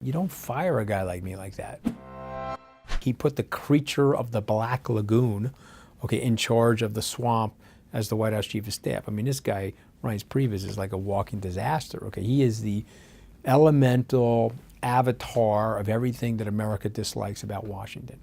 You don't fire a guy like me like that. He put the creature of the Black Lagoon, okay, in charge of the swamp as the White House Chief of Staff. I mean, this guy, Reince Priebus, is like a walking disaster, okay? He is the elemental avatar of everything that America dislikes about Washington.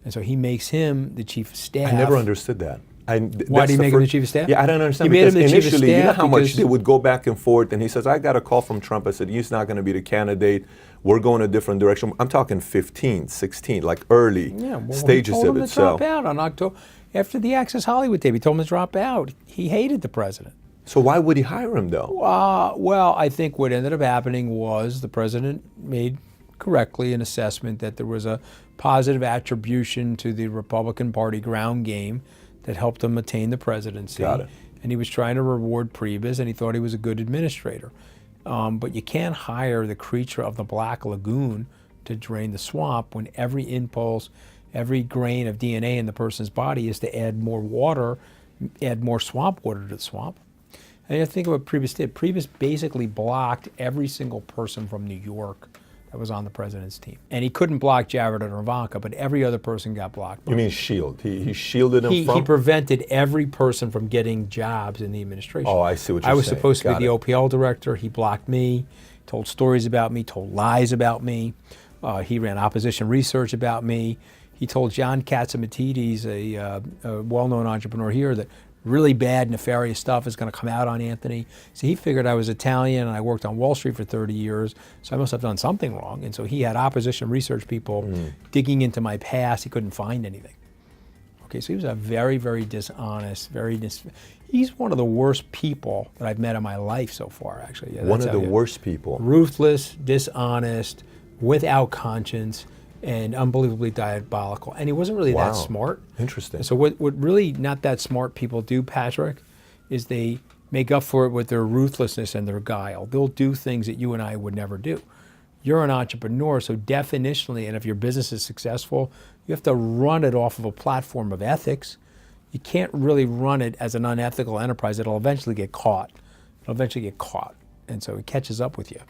And so he makes him the Chief of Staff. I never understood that. Why did he make him the Chief of Staff? Yeah, I don't understand. He made him the Chief of initially, you know Staff how much they would go back and forth, and he says, I got a call from Trump. I said, he's not going to be the candidate. We're going a different direction. I'm talking 15, 16, like early stages he told of him it. to drop out on October, after the Access Hollywood tape. He told him to drop out. He hated the president. So why would he hire him, though? Well, I think what ended up happening was the president made correctly an assessment that there was a positive attribution to the Republican Party ground game that helped him attain the presidency. Got it. And he was trying to reward Priebus, and he thought he was a good administrator. But you can't hire the creature of the Black Lagoon to drain the swamp when every impulse, every grain of DNA in the person's body is to add more water, add more swamp water to the swamp. And you have to think of what Priebus did. Priebus basically blocked every single person from New York that was on the president's team. And he couldn't block Jared or Ivanka, but every other person got blocked. You mean shield? He shielded them from? He prevented every person from getting jobs in the administration. Oh, I see what you're saying. I was supposed to Got be the it. OPL director. He blocked me, told stories about me, told lies about me. He ran opposition research about me. He told John Catsimatidis, a well-known entrepreneur here, that really bad, nefarious stuff is going to come out on Anthony. So he figured I was Italian and I worked on Wall Street for 30 years, so I must have done something wrong. And so he had opposition research people digging into my past. He couldn't find anything. Okay, so he was a very, very dishonest, he's one of the worst people that I've met in my life so far, actually. Yeah, One of the worst people. Ruthless, dishonest, without conscience, and unbelievably diabolical. And he wasn't really that smart. Interesting. So what really not that smart people do, Patrick, is they make up for it with their ruthlessness and their guile. They'll do things that you and I would never do. You're an entrepreneur, so definitionally, and if your business is successful, you have to run it off of a platform of ethics. You can't really run it as an unethical enterprise. It'll eventually get caught. And so it catches up with you.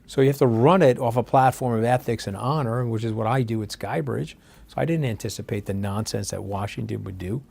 So you have to run it off a platform of ethics and honor, which is what I do at Skybridge. So I didn't anticipate the nonsense that Washington would do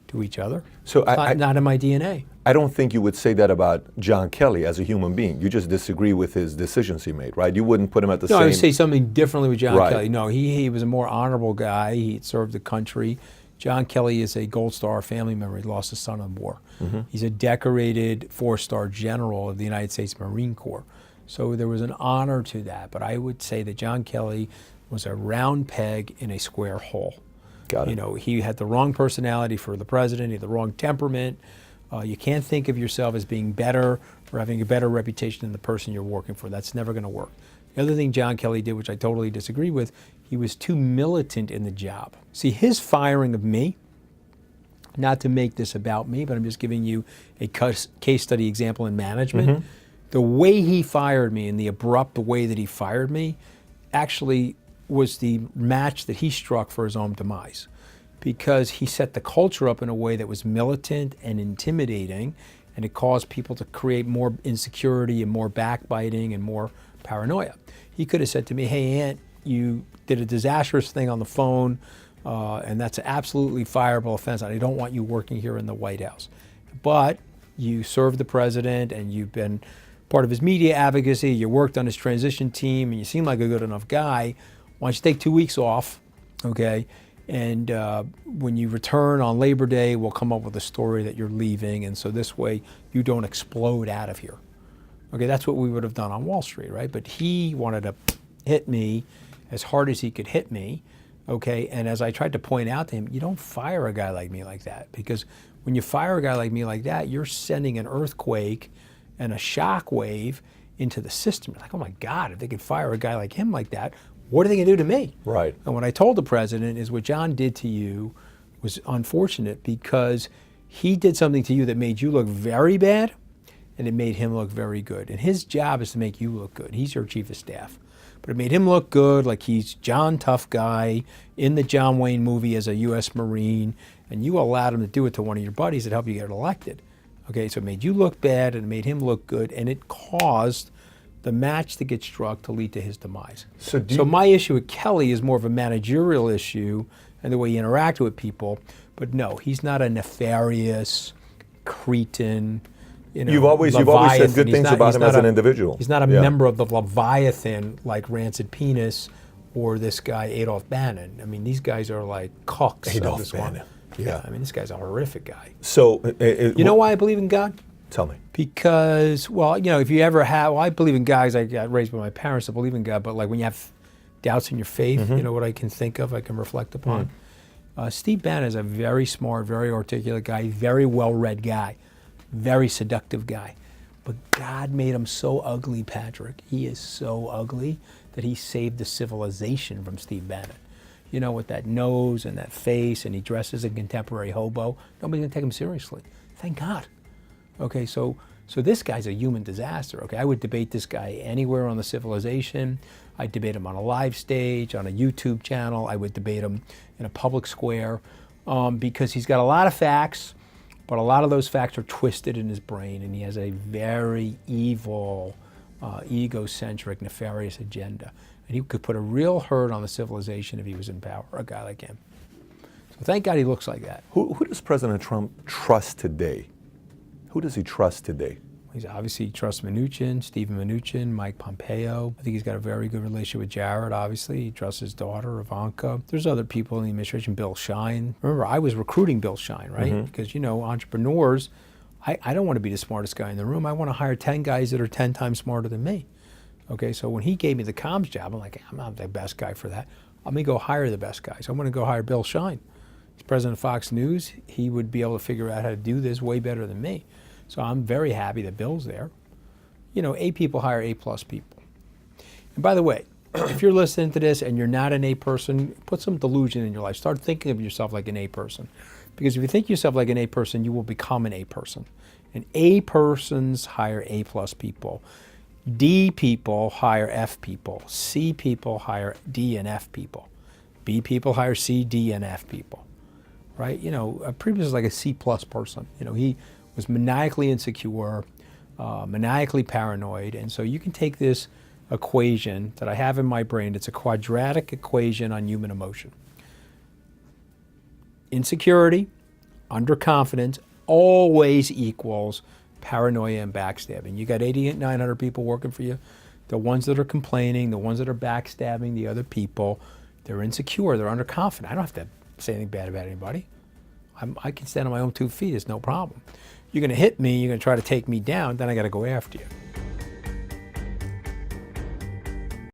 to each other. So not in my DNA. I don't think you would say that about John Kelly as a human being. You just disagree with his decisions he made, right? You wouldn't put him at the same... No, I would say something differently with John Kelly. No, he was a more honorable guy. He had served the country. John Kelly is a Gold Star family member. He lost his son in war. He's a decorated 4-star general of the United States Marine Corps. So there was an honor to that. But I would say that John Kelly was a round peg in a square hole. Got it. You know, he had the wrong personality for the president. He had the wrong temperament. You can't think of yourself as being better or having a better reputation than the person you're working for. That's never going to work. The other thing John Kelly did, which I totally disagree with, he was too militant in the job. See, his firing of me, not to make this about me, but I'm just giving you a case study example in management. The way he fired me and the abrupt way that he fired me actually was the match that he struck for his own demise, because he set the culture up in a way that was militant and intimidating, and it caused people to create more insecurity and more backbiting and more paranoia. He could have said to me, hey, Ant, you did a disastrous thing on the phone, and that's an absolutely fireable offense, and I don't want you working here in the White House. But you served the president, and you've been part of his media advocacy, you worked on his transition team, and you seem like a good enough guy. Why don't you take 2 weeks off, okay? And when you return on Labor Day, we'll come up with a story that you're leaving, and so this way you don't explode out of here. Okay, that's what we would have done on Wall Street, right? But he wanted to hit me as hard as he could hit me, okay? And as I tried to point out to him, you don't fire a guy like me like that, because when you fire a guy like me like that, you're sending an earthquake and a shock wave into the system. You're like, oh my God, if they could fire a guy like him like that, what are they going to do to me? Right. And what I told the president is what John did to you was unfortunate, because he did something to you that made you look very bad, and it made him look very good. And his job is to make you look good. He's your chief of staff. But it made him look good, like he's John Tough Guy in the John Wayne movie as a U.S. Marine, and you allowed him to do it to one of your buddies that helped you get elected. Okay, so it made you look bad and it made him look good, and it caused the match that gets struck to lead to his demise. So My issue with Kelly is more of a managerial issue and the way he interacted with people. But no, he's not a nefarious cretin. You've always said good things about him as an individual. He's not a member of the Leviathan like Rancid Penis or this guy Adolf Bannon. I mean, these guys are like cocks. Adolf Bannon. Yeah, I mean, this guy's a horrific guy. So, you know why I believe in God? Tell me. Because, well, if you ever have, I believe in God, 'cause I got raised by my parents to believe in God, but like when you have doubts in your faith, you know what I can think of, I can reflect upon. Steve Bannon is a very smart, very articulate guy, very well-read guy, very seductive guy. But God made him so ugly, Patrick. He is so ugly that he saved the civilization from Steve Bannon. With that nose and that face, and he dresses a contemporary hobo. Nobody's gonna take him seriously. Thank God. Okay, so this guy's a human disaster. Okay, I would debate this guy anywhere on the civilization. I'd debate him on a live stage, on a YouTube channel. I would debate him in a public square because he's got a lot of facts, but a lot of those facts are twisted in his brain, and he has a very evil, egocentric, nefarious agenda. And he could put a real hurt on the civilization if he was in power, a guy like him. So thank God he looks like that. Who does President Trump trust today? Who does he trust today? He obviously trusts Mnuchin, Stephen Mnuchin, Mike Pompeo. I think he's got a very good relationship with Jared, obviously. He trusts his daughter, Ivanka. There's other people in the administration, Bill Shine. Remember, I was recruiting Bill Shine, right? Because, entrepreneurs, I don't want to be the smartest guy in the room. I want to hire 10 guys that are 10 times smarter than me. Okay, so when he gave me the comms job, I'm like, I'm not the best guy for that. I'm going to go hire the best guys. I'm going to go hire Bill Shine. He's president of Fox News. He would be able to figure out how to do this way better than me. So I'm very happy that Bill's there. A people hire A-plus people. And by the way, if you're listening to this and you're not an A person, put some delusion in your life. Start thinking of yourself like an A person. Because if you think yourself like an A person, you will become an A person. And A persons hire A-plus people. D people hire F people. C people hire D and F people. B people hire C, D, and F people. Right? Previous was like a C-plus person. He was maniacally insecure, maniacally paranoid. And so you can take this equation that I have in my brain. It's a quadratic equation on human emotion. Insecurity, underconfidence, always equals paranoia and backstabbing. You got 8,900 people working for you. The ones that are complaining, the ones that are backstabbing the other people, they're insecure, they're underconfident. I don't have to say anything bad about anybody. I can stand on my own 2 feet, it's no problem. You're going to hit me, you're going to try to take me down, then I got to go after you.